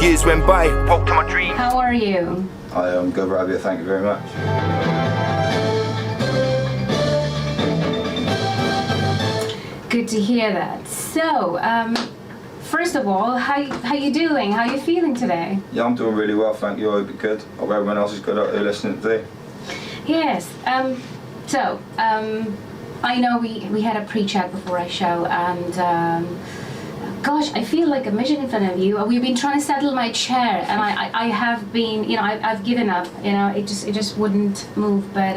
Years went by, woke to my dream. How are you? I am good, Rabia, thank you very much. Good to hear that. So, first of all, how you doing? How you feeling today? Yeah, I'm doing really well, thank you. I hope you're good. I hope everyone else is good out there listening today. Yes. I know we had a pre-chat before our show, and gosh, I feel like a midget in front of you. We've been trying to settle my chair, and I have been, I've given up. It just wouldn't move. But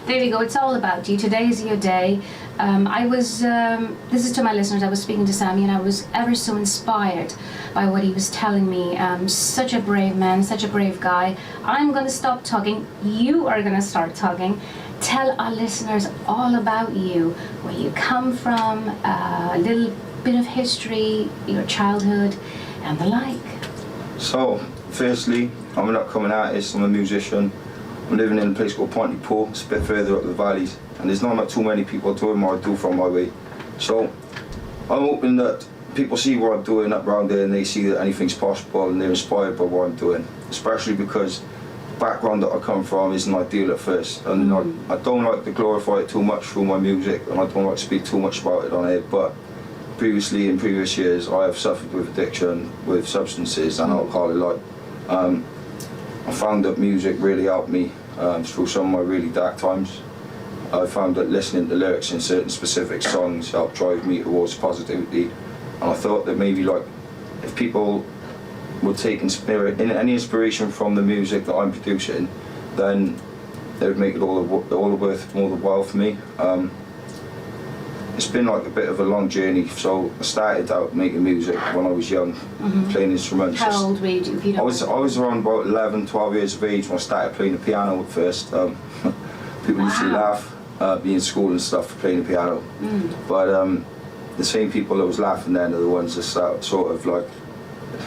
there we go. It's all about you. Today is your day. This is to my listeners. I was speaking to Sammy, and I was ever so inspired by what he was telling me. Such a brave man, such a brave guy. I'm gonna stop talking. You are gonna start talking. Tell our listeners all about you, where you come from, a little bit of history, your childhood, and the like. So, firstly, I'm an upcoming artist, I'm a musician. I'm living in a place called Pontypool, it's a bit further up the valleys, and there's not too many people doing what I do from my way. So, I'm hoping that people see what I'm doing up around there and they see that anything's possible and they're inspired by what I'm doing, especially because the background that I come from isn't ideal at first, and I don't like to glorify it too much through my music, and I don't like to speak too much about it on air, but in previous years, I have suffered with addiction, with substances and alcohol alike. I found that music really helped me through some of my really dark times. I found that listening to lyrics in certain specific songs helped drive me towards positivity, and I thought that maybe if people would take any inspiration from the music that I'm producing, then it would make it all the while for me. It's been like a bit of a long journey. So I started out making music when I was young, playing instruments. How old were you? If you don't I was around about 11, 12 years of age when I started playing the piano at first. People used to laugh me in school and stuff for playing the piano. But the same people that was laughing then are the ones that sort of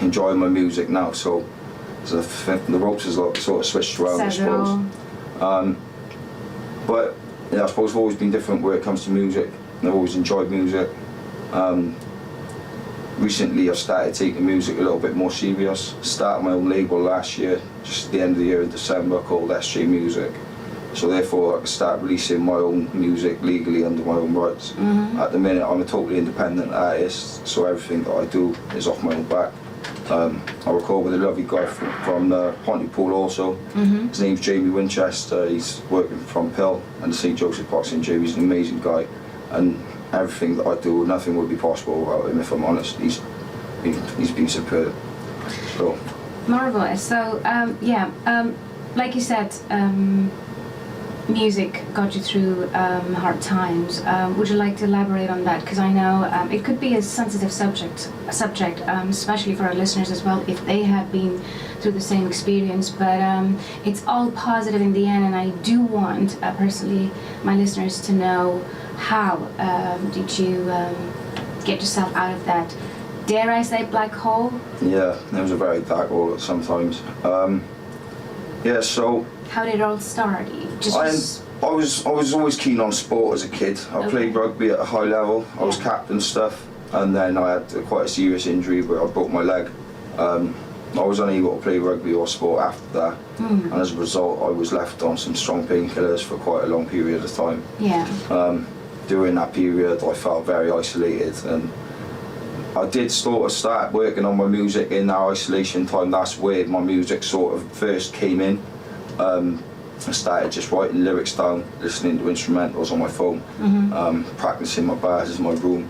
enjoying my music now. So the ropes is sort of switched around, I suppose. But yeah, I suppose I've always been different where it comes to music. I've always enjoyed music. Recently I've started taking music a little bit more serious. Started my own label last year, just at the end of the year in December, called SJ Music. So therefore I can start releasing my own music legally under my own rights. At the minute I'm a totally independent artist, so everything that I do is off my own back. I record with a lovely guy from Pontypool also. His name's Jamie Winchester. He's working from Pill and the St. Joseph Boxing Gym. He's an amazing guy. And everything that I do, nothing would be possible without him, if I'm honest. He's been superb. So. Marvelous. So, like you said, music got you through hard times. Would you like to elaborate on that? Because I know it could be a sensitive subject, especially for our listeners as well, if they have been through the same experience. But it's all positive in the end, and I do want, personally, my listeners to know how did you get yourself out of that, dare I say, black hole? Yeah, it was a very dark hole sometimes. So how did it all start? I was always keen on sport as a kid. I played rugby at a high level. I was captain stuff, and then I had quite a serious injury where I broke my leg. I was unable to play rugby or sport after that, and as a result I was left on some strong painkillers for quite a long period of time. During that period I felt very isolated, and I did sort of start working on my music in that isolation time. That's where my music sort of first came in. I started just writing lyrics down, listening to instrumentals on my phone, practicing my bars in my room,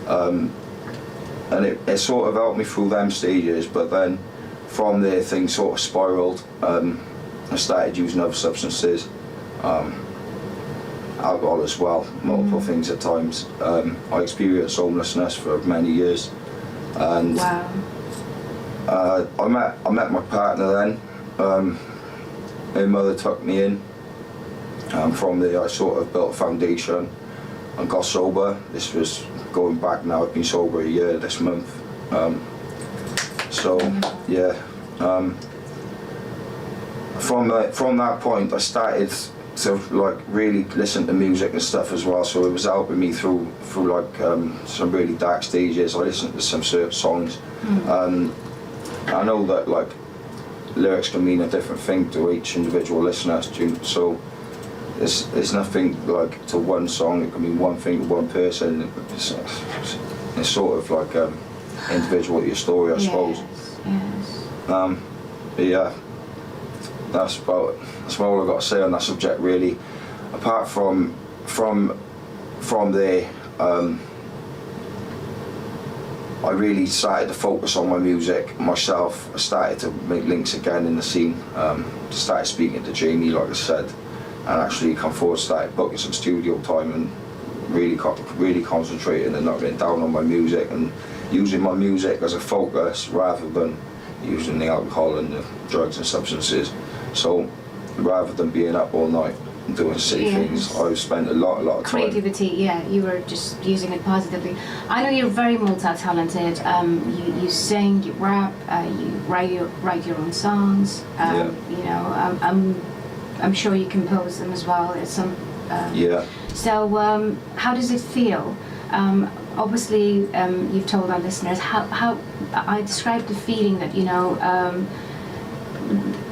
and it sort of helped me through them stages. But then from there things sort of spiraled. I started using other substances, alcohol as well, multiple things at times. I experienced homelessness for many years, and I met my partner then. Her mother took me in. From there I sort of built a foundation and got sober. This was going back now, I've been sober a year this month. From that point I started to really listen to music and stuff as well, so it was helping me through some really dark stages. I listened to some certain songs. I know that like lyrics can mean a different thing to each individual listener, so it's nothing like to one song. It can mean one thing to one person. It's sort of like individual to your story, I suppose. Yes. But yeah, that's about all I've got to say on that subject, really. Apart from there, I really started to focus on my music myself. I started to make links again in the scene. Started speaking to Jamie, like I said, and actually come forward, started booking some studio time and really concentrating and not getting down on my music and using my music as a focus rather than using the alcohol and the drugs and substances. So rather than being up all night and doing silly things, I've spent a lot of time. Creativity, yeah, you were just using it positively. I know you're very multi-talented. You sing, you rap, you write your own songs. You know, I'm sure you compose them as well. So how does it feel? Obviously, you've told our listeners how I described the feeling that, you know,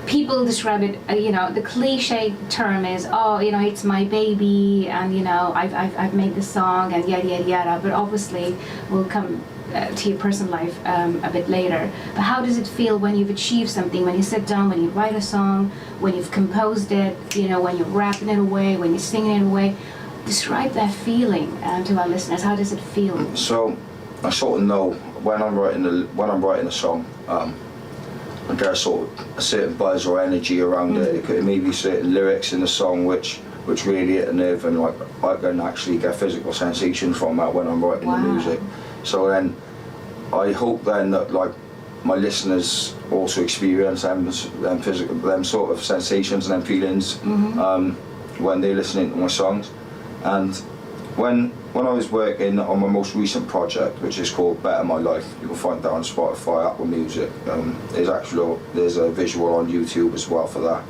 people describe it, you know, the cliche term is, oh, you know, it's my baby, and, you know, I've made this song, and yada, yada, yada, but obviously we'll come to your personal life a bit later. But how does it feel when you've achieved something, when you sit down, when you write a song, when you've composed it, you know, when you're rapping it away, when you're singing it away? Describe that feeling to our listeners. How does it feel? So I sort of know when I'm writing a song, I get a certain buzz or energy around it. It could maybe certain lyrics in the song which really hit a nerve, and like I can actually get physical sensation from that when I'm writing the music. So then I hope then that like my listeners also experience them sort of sensations and them feelings when they're listening to my songs. And when I was working on my most recent project, which is called Better My Life, you can find that on Spotify, Apple Music. There's a visual on YouTube as well for that,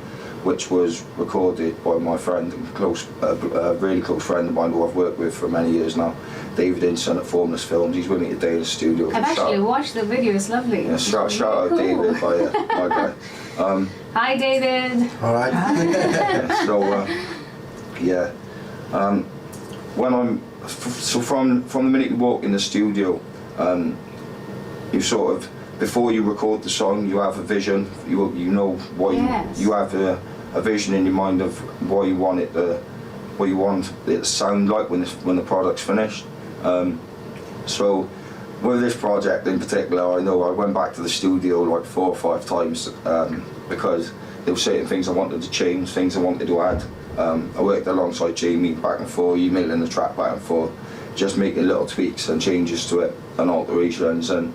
which was recorded by my friend and really close friend of mine who I've worked with for many years now, David Inson at Formless Films. He's with me today in the studio. I've actually watched the video. It's lovely. Yeah, shout out cool. David, my guy. Hi, David. All right. From the minute you walk in the studio, you sort of, before you record the song, you have a vision. You know why you have a vision in your mind of what you want it to sound like when the product's finished. So with this project in particular, I know I went back to the studio like 4 or 5 times because there were certain things I wanted to change, things I wanted to add. I worked alongside Jamie back and forth, emailing the track back and forth, just making little tweaks and changes to it and alterations, and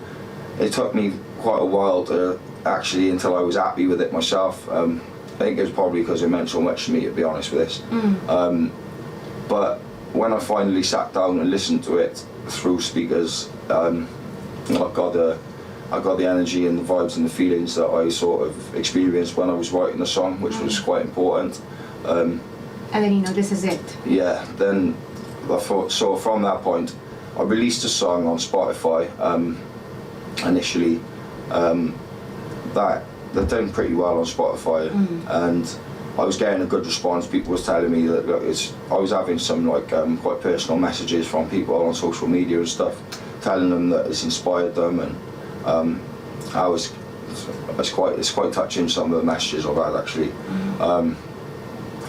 it took me quite a while to actually until I was happy with it myself. I think it was probably because it meant so much to me, to be honest with this. But when I finally sat down and listened to it through speakers, I got the energy and the vibes and the feelings that I sort of experienced when I was writing the song, which was quite important. And then, you know, this is it. Yeah, then I thought, so from that point, I released a song on Spotify initially. They're doing pretty well on Spotify, and I was getting a good response. People was telling me that I was having some like quite personal messages from people on social media and stuff, telling them that it's inspired them, and it's quite touching, some of the messages I've had actually.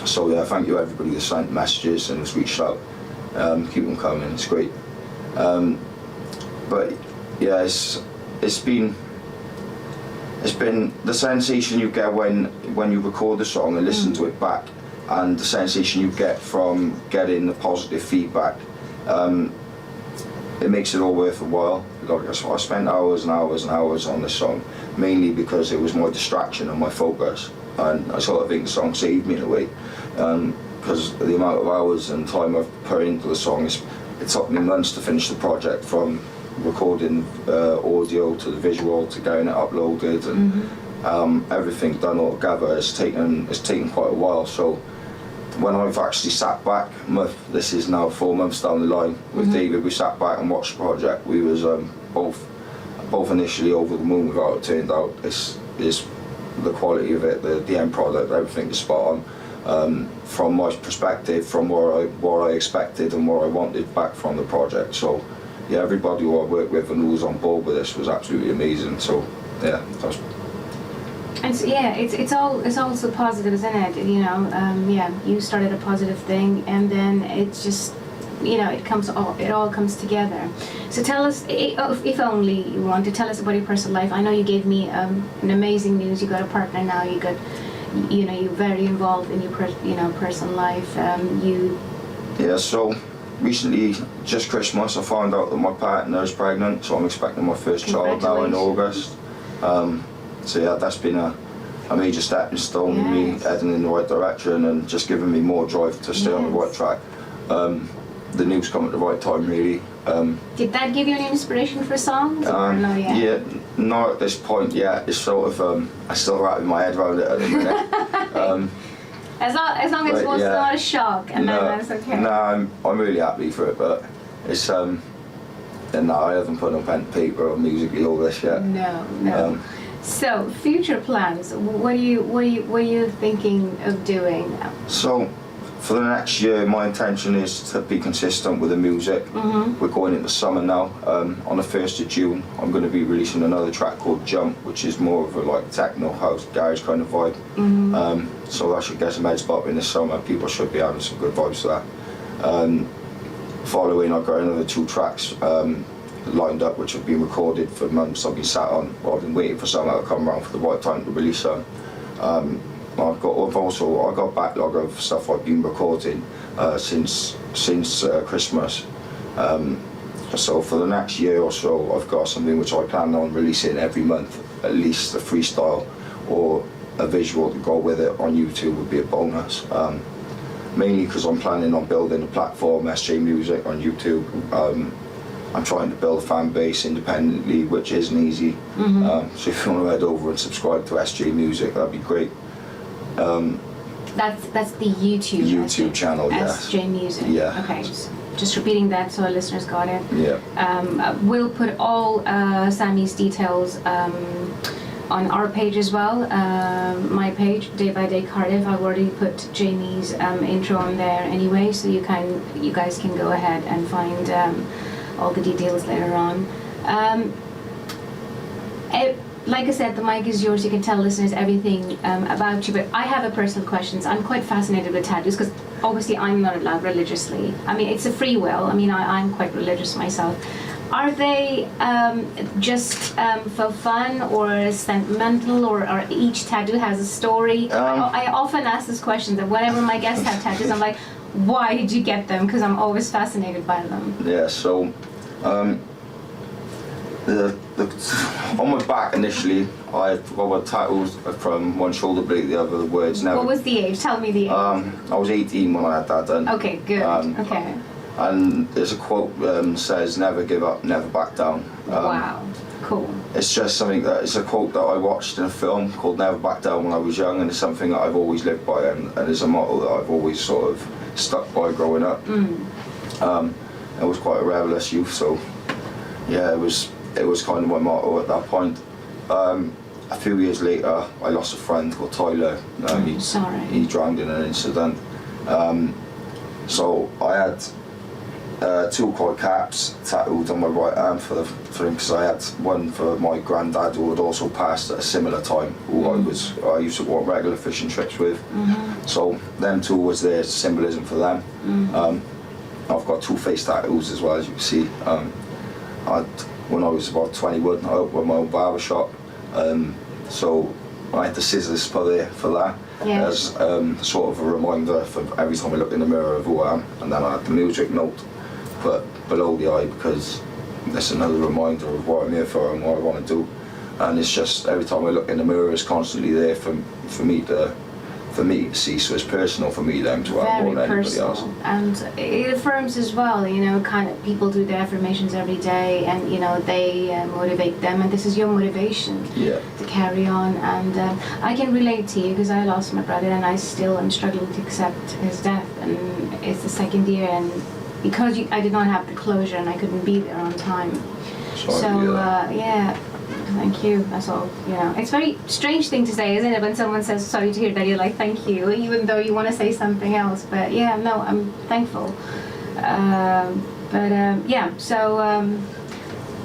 So yeah, thank you everybody that sent messages and has reached out. Keep them coming, it's great. But yeah, it's been the sensation you get when you record the song and listen to it back, and the sensation you get from getting the positive feedback. It makes it all worth a while. Like I spent hours and hours and hours on this song, mainly because it was my distraction and my focus. And I sort of think the song saved me in a way, because the amount of hours and time I've put into the song, it took me months to finish the project, from recording audio to the visual to getting it uploaded, and everything done all together. It's taken quite a while. So when I've actually sat back, this is now 4 months down the line with David, we sat back and watched the project. We was both both initially over the moon with how it turned out. It's the quality of it, the end product, everything is spot on. From my perspective, from what I expected and what I wanted back from the project. So yeah, everybody who I worked with and who was on board with this was absolutely amazing. So yeah, that's. And so, yeah, it's all so positive, isn't it? You know, yeah, you started a positive thing, and then it's just, you know, it all comes together. So tell us, if only you want to tell us about your personal life. I know you gave me an amazing news. You got a partner now. You got, you know, you're very involved in your personal life. Yeah. So recently, just Christmas, I found out that my partner is pregnant. So I'm expecting my first child now in August. So yeah, that's been a major stepping stone in me heading in the right direction and just giving me more drive to stay on the right track. The news come at the right time, really. Did that give you any inspiration for songs, or no yet? Yeah, not at this point yet. It's sort of, I still wrapping my head around it at the minute. As long as it was not a shock, and then that's okay. No, I'm really happy for it, but it's and no, I haven't put on pen and paper or musically all this yet. No. So, future plans. What are you thinking of doing? So, for the next year, my intention is to be consistent with the music. We're going into summer now. On the 1st of June, I'm going to be releasing another track called Jump, which is more of a like techno house garage kind of vibe. So that should get some heads popping this summer. People should be having some good vibes to that. Following, I've got another 2 tracks lined up, which have been recorded for months. I've been sat on. Well, I've been waiting for something to come around for the right time to release them. I've got a backlog of stuff I've been recording since Christmas. So for the next year or so, I've got something which I plan on releasing every month, at least a freestyle or a visual to go with it on YouTube would be a bonus. Mainly because I'm planning on building a platform, SJ Music, on YouTube. I'm trying to build a fan base independently, which isn't easy. So if you want to head over and subscribe to SJ Music, that'd be great. That's the YouTube channel, yes. SJ Music. Yeah. Okay. Just repeating that so our listeners got it. Yeah. We'll put all Sammy's details on our page as well. My page, Day by Day Cardiff. I've already put Jamie's intro on there anyway, so you guys can go ahead and find all the details later on. Like I said, the mic is yours. You can tell listeners everything about you, but I have a personal question. I'm quite fascinated with tattoos because obviously I'm not allowed religiously. I mean, it's a free will. I mean, I'm quite religious myself. Are they just for fun or sentimental, or each tattoo has a story? I often ask this question that whenever my guests have tattoos, I'm like, why did you get them? Because I'm always fascinated by them. Yeah, so on my back initially, I got tattoos from one shoulder blade, the other the words never. What was the age? Tell me the age. I was 18 when I had that done. Okay, good. Okay. And there's a quote says, "Never give up, never back down." Wow, cool. It's just something it's a quote that I watched in a film called Never Back Down when I was young, and it's something that I've always lived by, and it's a motto that I've always sort of stuck by growing up. I was quite a rebellious youth, so yeah, it was kind of my motto at that point. A few years later, I lost a friend called Tyler. Sorry. He drowned in an incident. So I had 2 quad caps tattooed on my right arm for him, because I had one for my granddad who had also passed at a similar time, who I used to go on regular fishing trips with. So them 2 was their symbolism for them. I've got 2 face tattoos as well, as you can see. When I was about 21, I opened my own barber shop. So I had the scissors for that. Yeah. As sort of a reminder for every time I look in the mirror of who I am. And then I had the music note put below the eye, because that's another reminder of what I'm here for and what I want to do. And it's just every time I look in the mirror, it's constantly there for me to see. So it's personal for me then to have more than anybody else. And it affirms as well, you know, kind of people do their affirmations every day, and you know they motivate them, and this is your motivation to carry on. And I can relate to you because I lost my brother, and I still am struggling to accept his death, and it's the 2nd year, and because I did not have the closure and I couldn't be there on time, Yeah, thank you. That's all. You know, it's a very strange thing to say, isn't it? When someone says sorry to hear that, you're like, thank you, even though you want to say something else. But yeah, no, I'm thankful. Yeah, so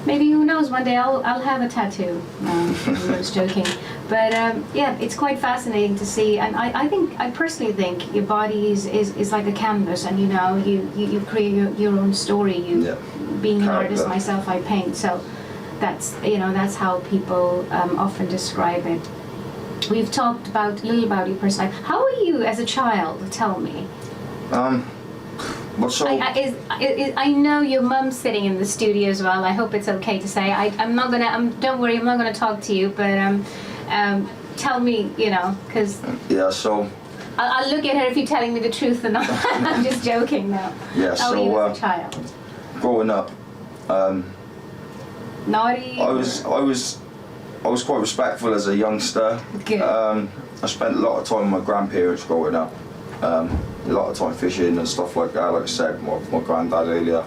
maybe, who knows, one day I'll have a tattoo. I'm just joking. But yeah, it's quite fascinating to see, and I personally think your body is like a canvas, and you know, you create your own story. Being an artist myself, I paint, so that's how people often describe it. We've talked a little about your personal life. How were you as a child? Tell me. I know your mum's sitting in the studio as well. I hope it's okay to say. Don't worry, I'm not gonna talk to you, but tell me, you know, because yeah. So I'll look at her if you're telling me the truth or not. I'm just joking now. Yeah. How were you as a child? Growing up, naughty. I was quite respectful as a youngster. Good. I spent a lot of time with my grandparents growing up. A lot of time fishing and stuff like that. Like I said, my granddad earlier.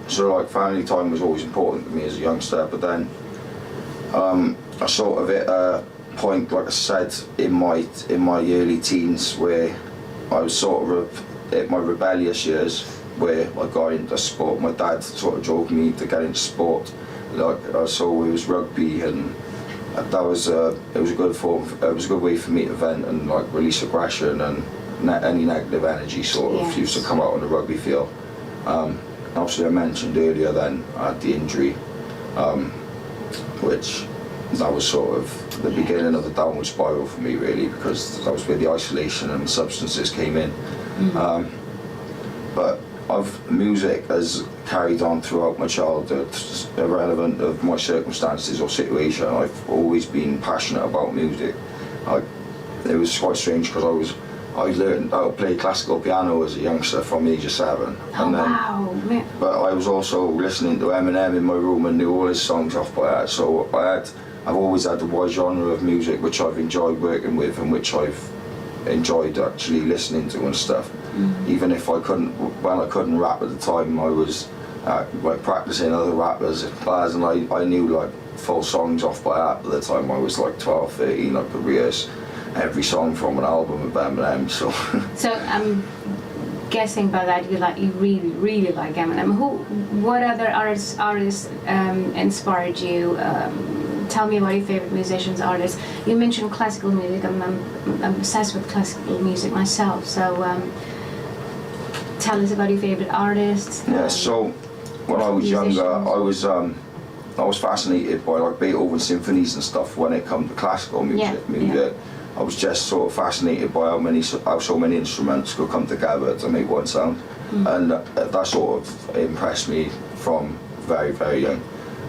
So like family time was always important to me as a youngster. But then I sort of hit a point, like I said, in my early teens where I was sort of at my rebellious years, where I got into sport. My dad sort of drove me to get into sport. Like so it was rugby, and that was it was a good form. It was a good way for me to vent and like release aggression and any negative energy sort of used to come out on the rugby field. Obviously, I mentioned earlier then I had the injury, which that was sort of the beginning of the downward spiral for me, really, because that was where the isolation and substances came in. But music has carried on throughout my childhood, irrelevant of my circumstances or situation. I've always been passionate about music. It was quite strange because I learned how to play classical piano as a youngster from the age of 7. Wow. But I was also listening to Eminem in my room and knew all his songs off by heart. So I've always had a wide genre of music which I've enjoyed working with and which I've enjoyed actually listening to and stuff. Even if I couldn't rap at the time, I was like practicing other rappers in bars, and I knew like full songs off by heart at the time. I was like 12, 13. I could rehearse every song from an album of Eminem. So I'm guessing by that you really like Eminem. What other artists inspired you? Tell me about your favorite musicians, artists. You mentioned classical music. I'm obsessed with classical music myself. So tell us about your favorite artists. Yeah. So when I was younger, I was fascinated by like Beethoven symphonies and stuff. When it comes to classical music, I was just sort of fascinated by how so many instruments could come together to make one sound, and that sort of impressed me from very, very young.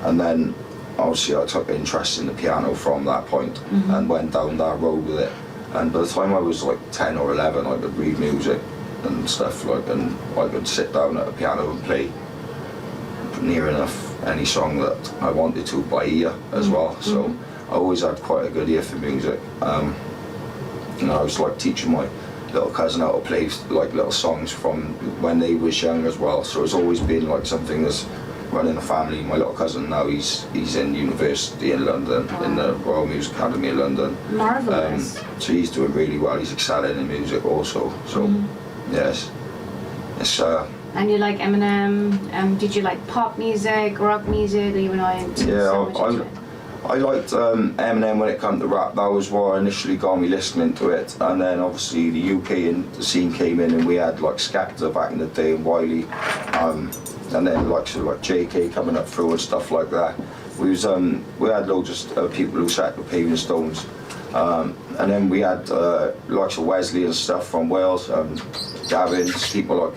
And then obviously I took interest in the piano from that point and went down that road with it. And by the time I was like 10 or 11, I could read music and stuff and I could sit down at a piano and play near enough any song that I wanted to by ear as well. So I always had quite a good ear for music. I was like teaching my little cousin how to play like little songs from when they was young as well. So it's always been like something that's run in the family. My little cousin now, he's in university in London, in the Royal Music Academy in London. Marvellous. So he's doing really well. He's excelling in music also. So yes, it's And you like Eminem? Did you like pop music, rock music, or even I liked Eminem when it came to rap. That was what initially got me listening to it. And then obviously the UK scene came in, and we had like Skepta back in the day and Wiley, and then like JK coming up through and stuff like that. We had loads of people who sat with Paving Stones, and then we had likes of Wesley and stuff from Wales, Gavin, people like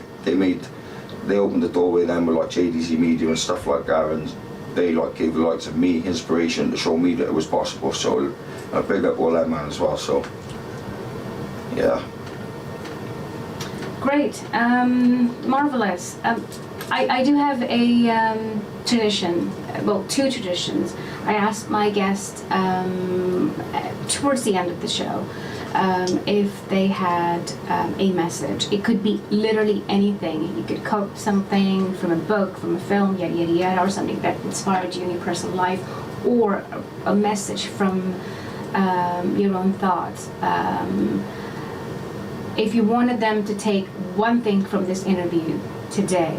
they opened the doorway then with like JDZ Media and stuff like that, and they like gave the likes of me inspiration to show me that it was possible. So I big up all that man as well. So yeah. Great, marvelous. I do have a tradition, well, two traditions. I asked my guest towards the end of the show if they had a message. It could be literally anything. You could quote something from a book, from a film, yada yada yada, or something that inspired you in your personal life, or a message from your own thoughts. If you wanted them to take one thing from this interview today,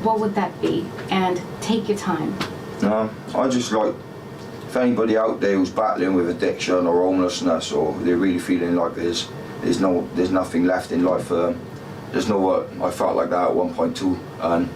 what would that be? And take your time. I just like, if anybody out there who's battling with addiction or homelessness, or they're really feeling like there's nothing left in life for them. I felt like that at one point too, and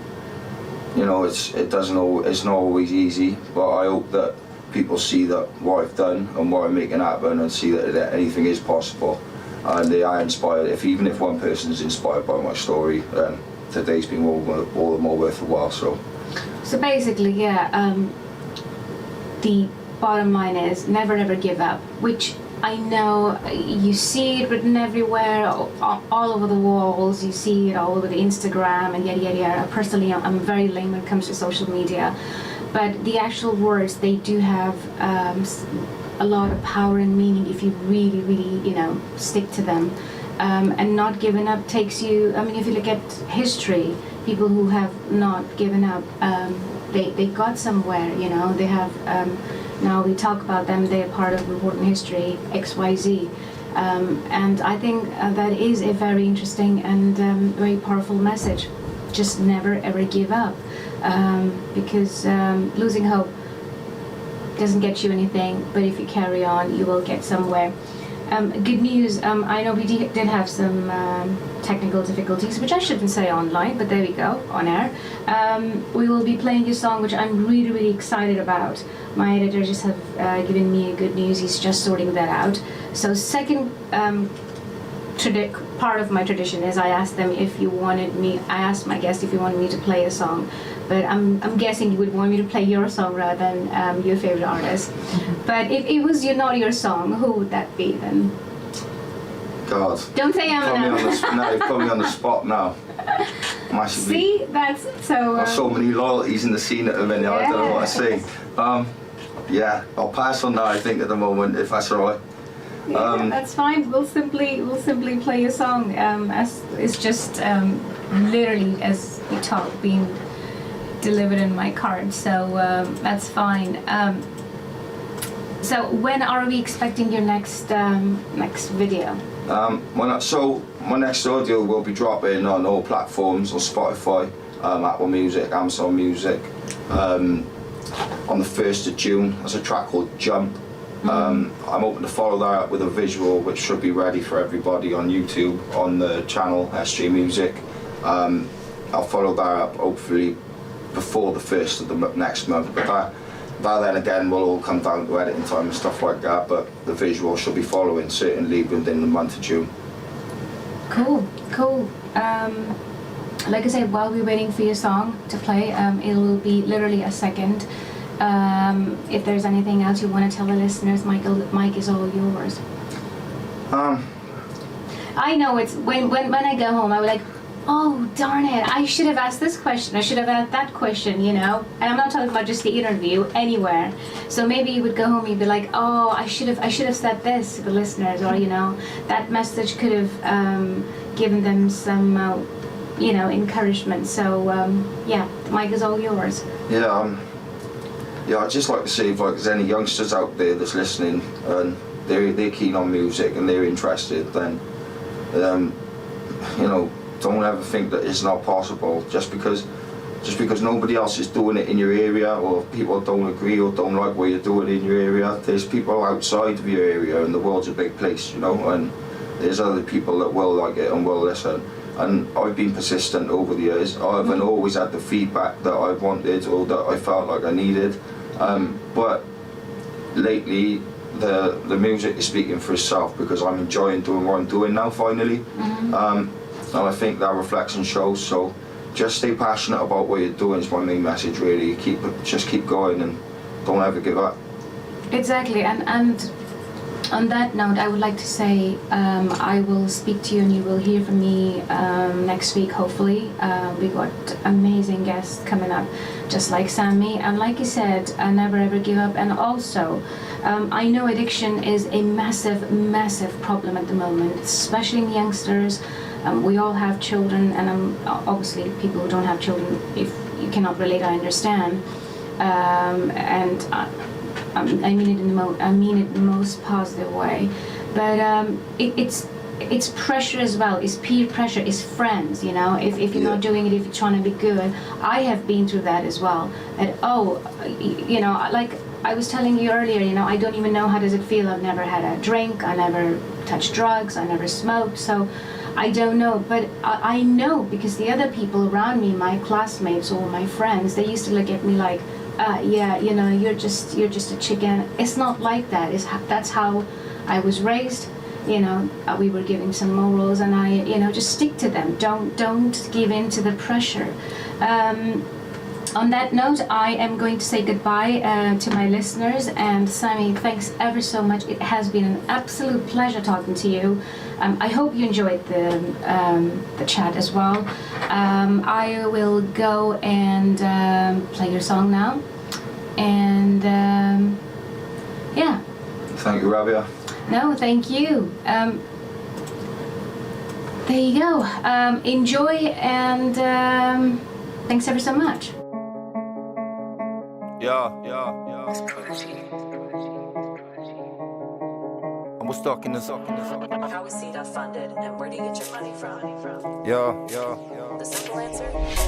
you know, it's not always easy, but I hope that people see that what I've done and what I'm making happen, and see that anything is possible, and they are inspired. Even if one person is inspired by my story, then today's been all the more worth a while. So basically, yeah, the bottom line is never ever give up, which I know you see it written everywhere, all over the walls. You see it all over the Instagram and yada yada yada. Personally, I'm very lame when it comes to social media, but the actual words, they do have a lot of power and meaning if you really, really, stick to them. And not giving up takes you. I mean, if you look at history, people who have not given up, they got somewhere. They have. Now we talk about them, they're part of important history, XYZ. And I think that is a very interesting and very powerful message. Just never ever give up. Because losing hope doesn't get you anything, but if you carry on, you will get somewhere. Good news, I know we did have some technical difficulties, which I shouldn't say online, but there we go, on air. We will be playing your song, which I'm really, really excited about. My editor just have given me a good news, he's just sorting that out. So second part of my tradition is I asked my guest if you wanted me to play a song. But I'm guessing you would want me to play your song rather than your favorite artist. But if it was not your song, who would that be then? God. Don't say Eminem. No, you've put me on the spot now. Massively. See, that's so. There's so many loyalties in the scene at the minute. I don't know what to say. Yeah, I'll pass on that. I think at the moment, if that's all right. Yeah, that's fine. We'll simply play your song. As it's just literally as we talk being delivered in my card, so that's fine. So when are we expecting your next video? My next audio will be dropping on all platforms, on Spotify, Apple Music, Amazon Music, on the 1st of June. There's a track called Jump. I'm hoping to follow that up with a visual, which should be ready for everybody on YouTube, on the channel SG Music. I'll follow that up hopefully before the 1st of the next month, but that then again will all come down to editing time and stuff like that, but the visual should be following certainly within the month of June. Cool. Like I said, while we're waiting for your song to play, it will be literally a second. If there's anything else you want to tell the listeners, Mike is all yours. I know it's when I go home, I would like, oh darn it, I should have asked this question, I should have asked that question, and I'm not talking about just the interview, anywhere. So maybe you would go home and you'd be like, oh, I should have said this to the listeners, or that message could have given them some encouragement. So yeah, the mic is all yours. Yeah, I'd just like to say, if there's any youngsters out there that's listening and they're keen on music and they're interested, then don't ever think that it's not possible just because nobody else is doing it in your area, or people don't agree or don't like what you're doing in your area. There's people outside of your area, and the world's a big place, and there's other people that will like it and will listen. And I've been persistent over the years. I haven't always had the feedback that I wanted or that I felt like I needed, but lately the music is speaking for itself, because I'm enjoying doing what I'm doing now finally. And I think that reflects and shows. So just stay passionate about what you're doing is my main message, really. Just keep going and don't ever give up. Exactly, and On that note, I would like to say I will speak to you and you will hear from me next week, hopefully. We got amazing guests coming up, just like Sammy. And like you said, never ever give up. And also, I know addiction is a massive, massive problem at the moment, especially in youngsters. We all have children, and obviously people who don't have children, if you cannot relate, I understand. I mean it in the most positive way, but it's pressure as well. It's peer pressure. It's friends. You know, if you're not doing it, if you're trying to be good. I have been through that as well. That you know, like I was telling you earlier. You know, I don't even know how does it feel. I've never had a drink. I never touched drugs. I never smoked. So I don't know, but I know because the other people around me, my classmates or my friends, they used to look at me like, yeah, you know, you're just a chicken. It's not like that. That's how I was raised. You know, we were given some morals, and I, you know, just stick to them. Don't give in to the pressure. On that note, I am going to say goodbye to my listeners. And Sammy, thanks ever so much. It has been an absolute pleasure talking to you. I hope you enjoyed the chat as well. I will go and play your song now. And yeah. Thank you, Rabia. No, thank you. There you go. Enjoy, and thanks ever so much. Yeah. And we're stuck in the How is CETA funded, and where do you get your money from? Yeah. The simple answer?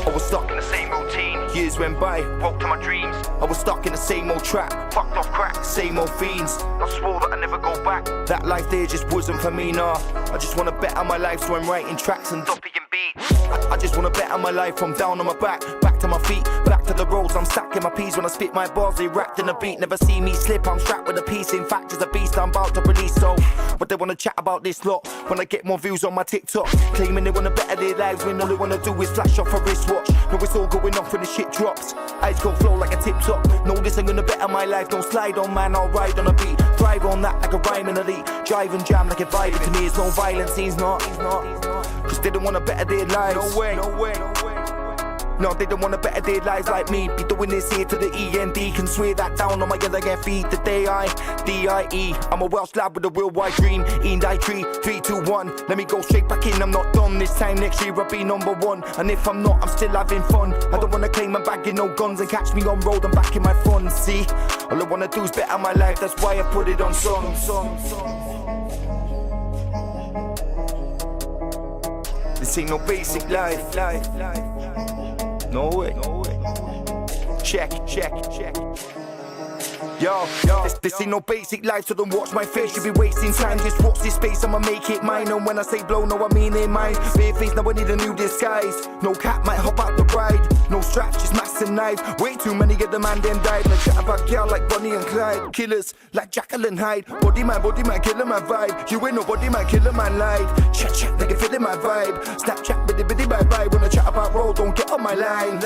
I was stuck in the same routine. Years went by, woke to my dreams. I was stuck in the same old trap, fucked off crack, same old fiends. I swore that I'd never go back. That life there just wasn't for me, nah. I just wanna better my life, so I'm writing tracks and copying beats. I just wanna better my life from down on my back to my feet, back to the roads. I'm stacking my peas when I spit my bars, they wrapped in a beat. Never see me slip, I'm strapped with a piece. In fact, it's a beast I'm about to release. So, but they wanna chat about this lot when I get more views on my TikTok, claiming they wanna better their lives when all they wanna do is flash off a wristwatch. No, it's all going off when the shit drops. Eyes go flow like a tip top. No, this ain't gonna better my life. Don't slide on, man, I'll ride on a beat. Thrive on that like a rhyme and elite. Drive and jam like a vibe. To me, it's no violence, he's not. Cause they don't wanna better their lives. No way. No, they don't wanna better their lives like me. Be doing this here to the END. Can swear that down on my yellow get feet. The D-I-E. I'm a Welsh lad with a real wide dream. And I 3, 2, 1. Let me go straight back in, I'm not done. This time next year I'll be #1. And if I'm not, I'm still having fun. I don't wanna claim I'm bagging no guns and catch me on road, I'm back in my fun. See, all I wanna do is better my life. That's why I put it on song. This ain't no basic life. No way. Check. Yo, this ain't no basic life, so don't watch my face. You be wasting time, just watch this space, I'ma make it mine. And when I say blow, no, I mean in mine. Bare face, now I need a new disguise. No cat might hop out the ride. No straps, just mass and knives. Way too many of the man then died. Like chat about girl like Bonnie and Clyde. Killers like Jekyll and Hyde. Body man, killer my vibe. You ain't nobody man, killer man life. Chat, nigga feeling my vibe. Snapchat, biddy bye. When I chat about road, don't get on my line.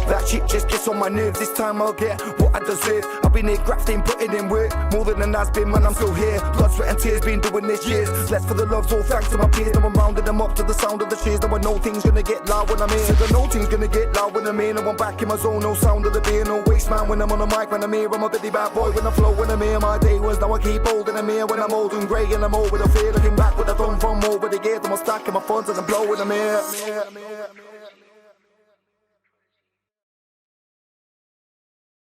That shit just gets on my nerves. This time I'll get what I deserve. I've been here grafting, putting in work. More than an has-been, man, I'm still here. Blood, sweat and tears, been doing this years. Less for the loves, all thanks to my peers. Now I'm rounding them up to the sound of the cheers. Now I know things gonna get loud when I'm here. Said I know things gonna get loud when I'm here. Now I'm back in my zone, no sound of the beer. No waste man when I'm on the mic, when I'm here. I'm a bitty bad boy when I flow, when I'm here. My day was now I keep holding them here. When I'm old and grey and I'm over the fear. Looking back with a thumb from over the years. I'm stacking my funds and I'm blowing them here.